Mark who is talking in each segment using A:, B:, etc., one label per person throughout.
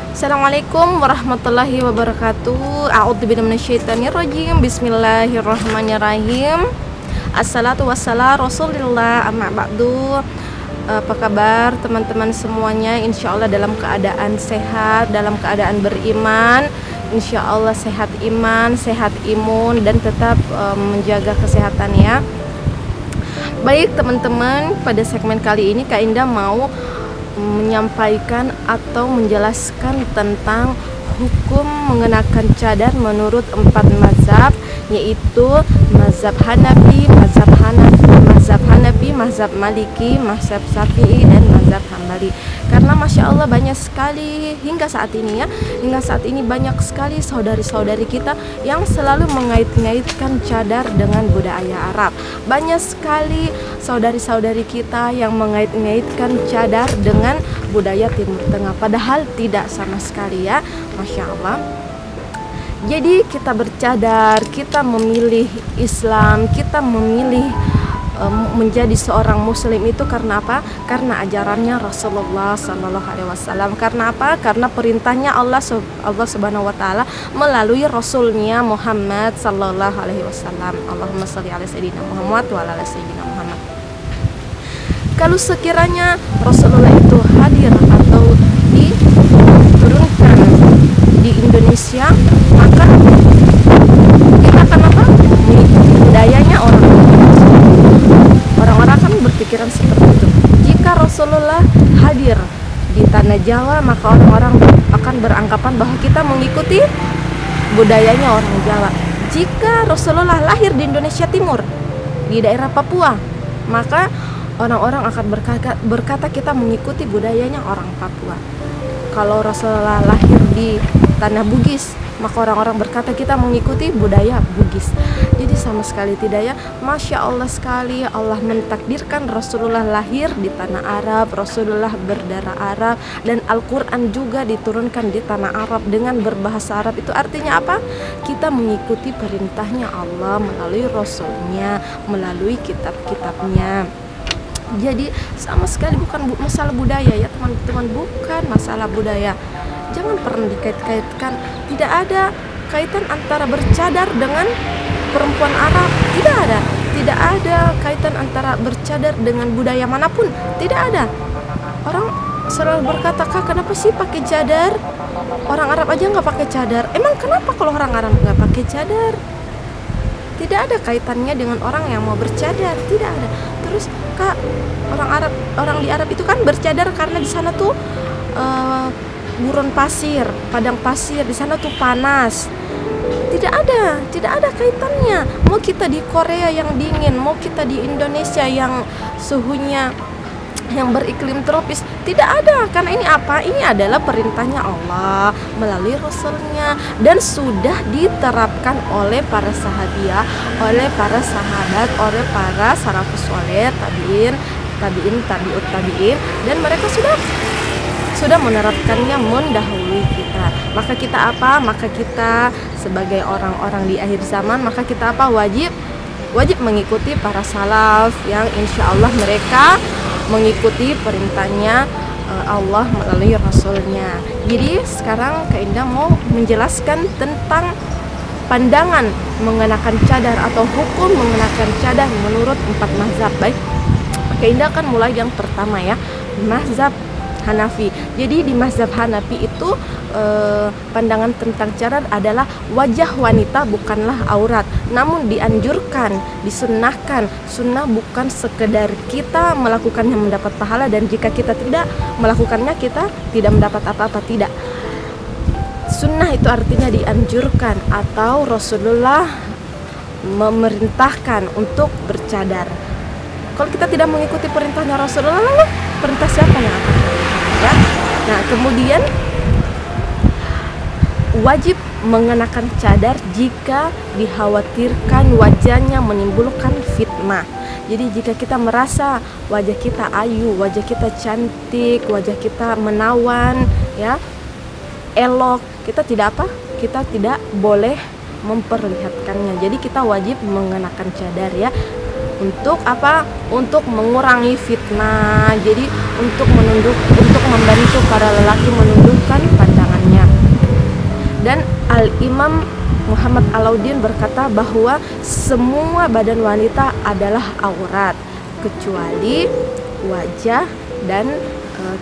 A: Assalamualaikum warahmatullahi wabarakatuh. A'udzubillahi minasyaitonirrajim. Bismillahirrahmanirrahim. Assalatu wassalam Rasulillah amma ba'du. Apa kabar teman-teman semuanya? Insya Allah dalam keadaan sehat, dalam keadaan beriman. Insya Allah sehat iman, sehat imun, dan tetap menjaga kesehatan ya. Baik teman-teman, pada segmen kali ini Kak Indah mau menyampaikan atau menjelaskan tentang hukum mengenakan cadar menurut 4 mazhab, yaitu mazhab Hanafi, mazhab Maliki, mazhab Syafi'i, dan mazhab Hambali. Karena Masya Allah banyak sekali hingga saat ini banyak sekali saudari-saudari kita yang selalu mengait-ngaitkan cadar dengan budaya Arab. Banyak sekali saudari-saudari kita yang mengait-ngaitkan cadar dengan budaya Timur Tengah, padahal tidak sama sekali ya, Masya Allah. Jadi kita bercadar, kita memilih Islam, kita memilih menjadi seorang muslim itu karena apa? Karena ajarannya Rasulullah Sallallahu Alaihi Wasallam. Karena apa? Karena perintahnya Allah Subhanahu Wa Taala melalui Rasulnya Muhammad Sallallahu Alaihi Wasallam. Allahumma sholli ala sayyidina Muhammad wa ala sayyidina Muhammad. Kalau sekiranya Rasulullah itu hadir atau diturunkan di Indonesia, maka kita akan apa? Mengikuti budayanya orang-orang kan berpikiran seperti itu. Jika Rasulullah hadir di tanah Jawa, maka orang-orang akan beranggapan bahwa kita mengikuti budayanya orang Jawa. Jika Rasulullah lahir di Indonesia Timur, di daerah Papua, maka orang-orang akan berkata kita mengikuti budayanya orang Papua. Kalau Rasulullah lahir di tanah Bugis, maka orang-orang berkata kita mengikuti budaya Bugis. Jadi sama sekali tidak ya. Masya Allah sekali, Allah mentakdirkan Rasulullah lahir di tanah Arab, Rasulullah berdarah Arab, dan Al-Quran juga diturunkan di tanah Arab dengan berbahasa Arab. Itu artinya apa? Kita mengikuti perintahnya Allah melalui Rasulnya, melalui kitab-kitabnya. Jadi sama sekali bukan masalah budaya ya teman-teman, bukan masalah budaya. Jangan pernah dikait-kaitkan. Tidak ada kaitan antara bercadar dengan perempuan Arab. Tidak ada kaitan antara bercadar dengan budaya manapun. Tidak ada. Orang selalu berkata, "Kak, kenapa sih pakai cadar? Orang Arab aja nggak pakai cadar." Emang kenapa kalau orang Arab nggak pakai cadar? Tidak ada kaitannya dengan orang yang mau bercadar, tidak ada. Terus Kak, orang di Arab itu kan bercadar karena di sana tuh gurun pasir, padang pasir, di sana tuh panas. Tidak ada kaitannya. Mau kita di Korea yang dingin, mau kita di Indonesia yang suhunya yang beriklim tropis, tidak ada. Karena ini apa? Ini adalah perintahnya Allah melalui Rasulnya, dan sudah diterapkan oleh para sahabiah, oleh para sahabat, oleh para salafus saleh, tabi'ut tabi'in, dan mereka sudah menerapkannya mendahului kita. Maka kita apa? Maka kita sebagai orang-orang di akhir zaman, maka kita apa? Wajib mengikuti para salaf yang insya Allah mereka mengikuti perintahnya Allah melalui Rasulnya. Jadi sekarang Kak Indah mau menjelaskan tentang pandangan mengenakan cadar atau hukum mengenakan cadar menurut 4 mazhab. Baik, Kak Indah akan mulai yang pertama ya, mazhab Hanafi. Jadi di mazhab Hanafi itu pandangan tentang cadar adalah wajah wanita bukanlah aurat, namun dianjurkan, disunnahkan. Sunnah bukan sekedar kita melakukannya mendapat pahala, dan jika kita tidak melakukannya kita tidak mendapat apa-apa, tidak. Sunnah itu artinya dianjurkan atau Rasulullah memerintahkan untuk bercadar. Kalau kita tidak mengikuti perintahnya Rasulullah, lalu perintah siapa yang akan ya? Nah, kemudian wajib mengenakan cadar jika dikhawatirkan wajahnya menimbulkan fitnah. Jadi jika kita merasa wajah kita ayu, wajah kita cantik, wajah kita menawan ya, elok, kita tidak apa? Kita tidak boleh memperlihatkannya. Jadi kita wajib mengenakan cadar ya. Untuk apa? Untuk mengurangi fitnah. Jadi untuk membantu para lelaki menundukkan pandangan Al-Imam Muhammad Alauddin berkata bahwa semua badan wanita adalah aurat kecuali wajah dan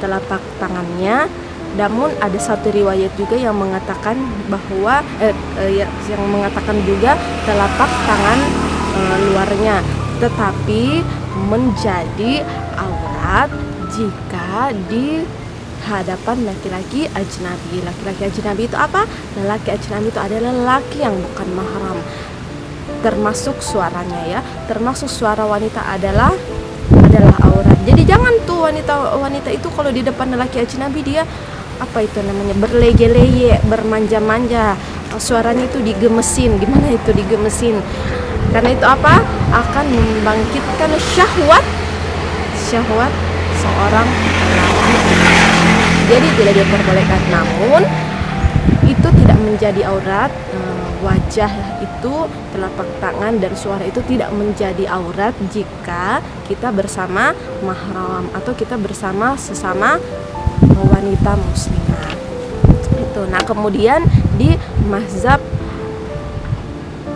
A: telapak tangannya. Namun ada satu riwayat juga yang mengatakan bahwa yang mengatakan juga telapak tangan luarnya, tetapi menjadi aurat jika di hadapan laki-laki ajnabi. Laki-laki ajnabi itu apa? Laki ajnabi itu adalah laki yang bukan mahram, termasuk suaranya ya, termasuk suara wanita adalah aurat. Jadi jangan tuh wanita itu kalau di depan laki ajnabi dia apa itu namanya, berleye-leye, bermanja-manja, suaranya itu digemesin. Gimana itu digemesin? Karena itu apa? Akan membangkitkan syahwat seorang laki. Jadi tidak diperbolehkan. Namun itu tidak menjadi aurat. Wajah itu, telapak tangan dan suara itu tidak menjadi aurat jika kita bersama mahram atau kita bersama sesama wanita muslimah. Itu. Nah, kemudian di mazhab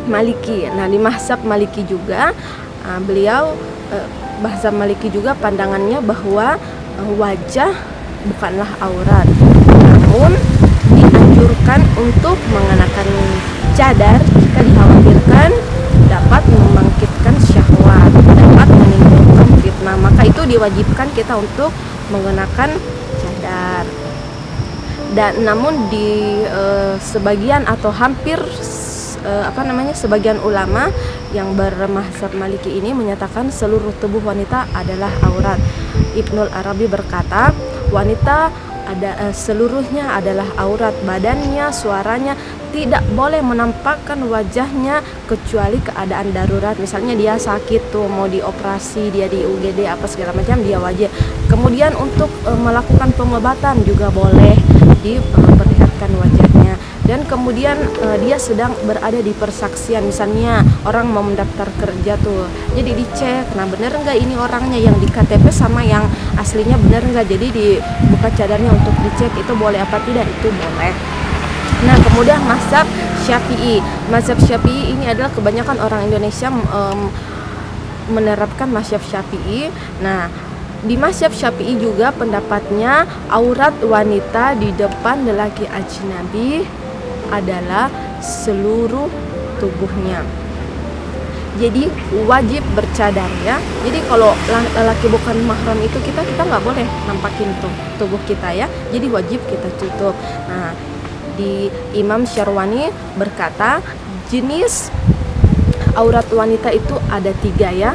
A: Maliki. Nah, di mazhab Maliki juga mazhab Maliki juga pandangannya bahwa wajah bukanlah aurat. Namun dianjurkan untuk mengenakan cadar jika dikhawatirkan dapat membangkitkan syahwat, dapat menimbulkan fitnah. Maka itu diwajibkan kita untuk mengenakan cadar. Dan namun di sebagian atau hampir sebagian ulama yang bermazhab Maliki ini menyatakan seluruh tubuh wanita adalah aurat. Ibnul Arabi berkata, wanita seluruhnya adalah aurat, badannya, suaranya, tidak boleh menampakkan wajahnya kecuali keadaan darurat. Misalnya dia sakit tuh, mau dioperasi, dia di UGD apa segala macam, dia wajib. Kemudian untuk melakukan pengobatan juga boleh diperlihatkan wajahnya. Dan kemudian dia sedang berada di persaksian, misalnya orang mau mendaftar kerja tuh, jadi dicek, nah bener nggak ini orangnya yang di KTP sama yang aslinya bener nggak, jadi dibuka cadarnya untuk dicek, itu boleh apa tidak, itu boleh. Nah, kemudian mazhab Syafi'i. Mazhab Syafi'i ini adalah kebanyakan orang Indonesia menerapkan mazhab Syafi'i. Nah, di mazhab Syafi'i juga pendapatnya aurat wanita di depan lelaki ajnabi adalah seluruh tubuhnya. Jadi wajib bercadar ya. Jadi kalau lelaki bukan mahram itu kita nggak boleh nampakin tubuh kita ya. Jadi wajib kita tutup. Nah, di Imam Syarwani berkata jenis aurat wanita itu ada 3 ya.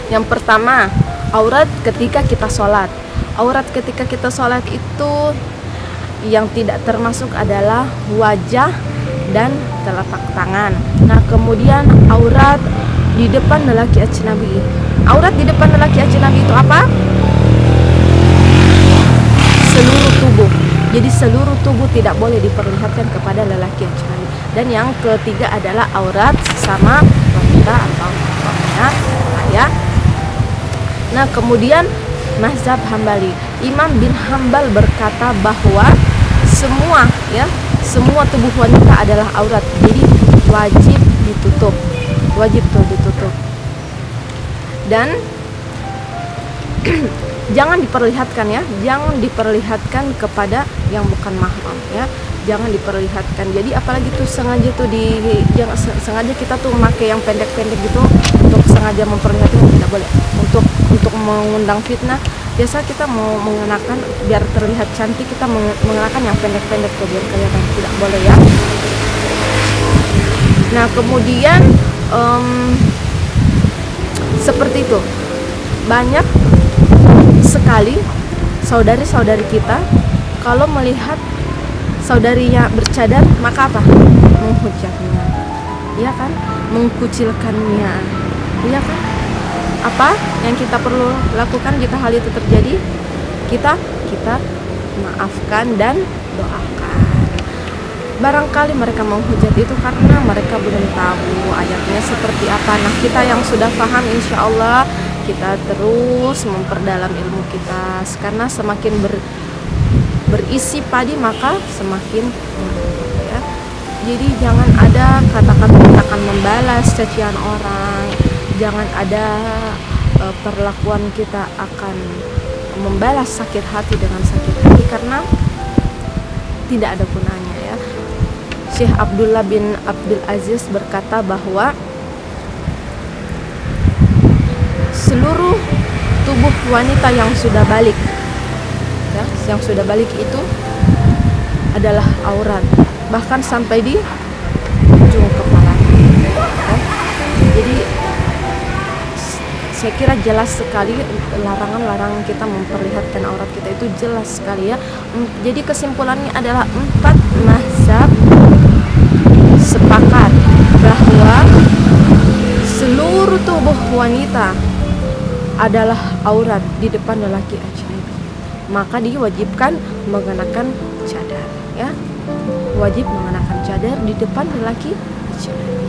A: Yang pertama, aurat ketika kita sholat. Aurat ketika kita sholat itu yang tidak termasuk adalah wajah dan telapak tangan. Nah, kemudian aurat di depan lelaki ajnabi. Aurat di depan lelaki ajnabi itu apa? Seluruh tubuh. Jadi seluruh tubuh tidak boleh diperlihatkan kepada lelaki ajnabi. Dan yang ketiga adalah aurat sesama wanita atau suaminya ya. Nah, kemudian mazhab Hambali, Imam bin Hambal berkata bahwa semua tubuh wanita adalah aurat, jadi wajib ditutup, dan jangan diperlihatkan ya, jangan diperlihatkan kepada yang bukan mahram ya, jangan diperlihatkan. Jadi apalagi tuh sengaja kita tuh pakai yang pendek-pendek gitu untuk sengaja memperlihatkan, tidak boleh. Untuk mengundang fitnah, biasa kita mau mengenakan biar terlihat cantik, kita mengenakan yang pendek-pendek tuh biar kelihatan, tidak boleh ya. Nah, kemudian seperti itu, banyak sekali saudari-saudari kita kalau melihat saudarinya bercadar, maka apa? Menghujatnya, ya kan? Mengkucilkannya, ya kan? Apa yang kita perlu lakukan jika hal itu terjadi? Kita maafkan dan doakan. Barangkali mereka menghujat itu karena mereka belum tahu ayatnya seperti apa. Nah, kita yang sudah paham, insya Allah kita terus memperdalam ilmu kita, karena semakin berisi padi maka semakin ya. Jadi jangan ada kata-kata kita akan membalas cacian orang, jangan ada perlakuan kita akan membalas sakit hati dengan sakit hati, karena tidak ada gunanya ya. Syekh Abdullah bin Abdul Aziz berkata bahwa seluruh tubuh wanita yang sudah balik ya, yang sudah balik itu adalah aurat, bahkan sampai di ujung kepala ya. Jadi saya kira jelas sekali larangan-larangan kita memperlihatkan aurat kita itu jelas sekali ya. Jadi kesimpulannya adalah 4 mazhab sepakat bahwa seluruh tubuh wanita adalah aurat di depan lelaki ajnabi, maka diwajibkan mengenakan cadar ya, wajib mengenakan cadar di depan lelaki ajnabi.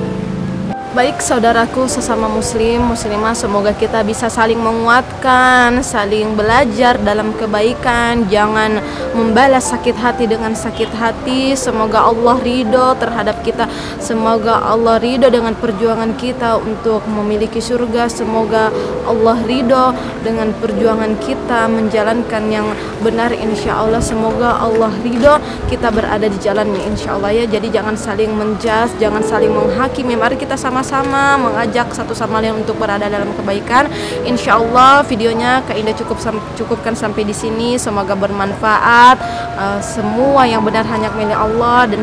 A: Baik saudaraku sesama muslim muslimah, semoga kita bisa saling menguatkan, saling belajar dalam kebaikan, jangan membalas sakit hati dengan sakit hati. Semoga Allah ridho terhadap kita, semoga Allah ridho dengan perjuangan kita untuk memiliki surga, semoga Allah ridho dengan perjuangan kita menjalankan yang benar insya Allah, semoga Allah ridho kita berada di jalannya insya Allah ya. Jadi jangan saling menjudge, jangan saling menghakimi, mari kita sama-sama mengajak satu sama lain untuk berada dalam kebaikan. Insya Allah videonya Kak Indah cukupkan sampai di sini. Semoga bermanfaat. Semua yang benar hanya milik Allah, dan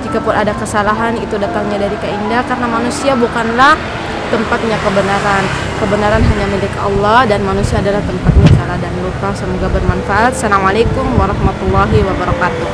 A: jika pun ada kesalahan itu datangnya dari Kak Indah, karena manusia bukanlah tempatnya kebenaran. Kebenaran hanya milik Allah dan manusia adalah tempatnya salah dan lupa. Semoga bermanfaat. Assalamualaikum warahmatullahi wabarakatuh.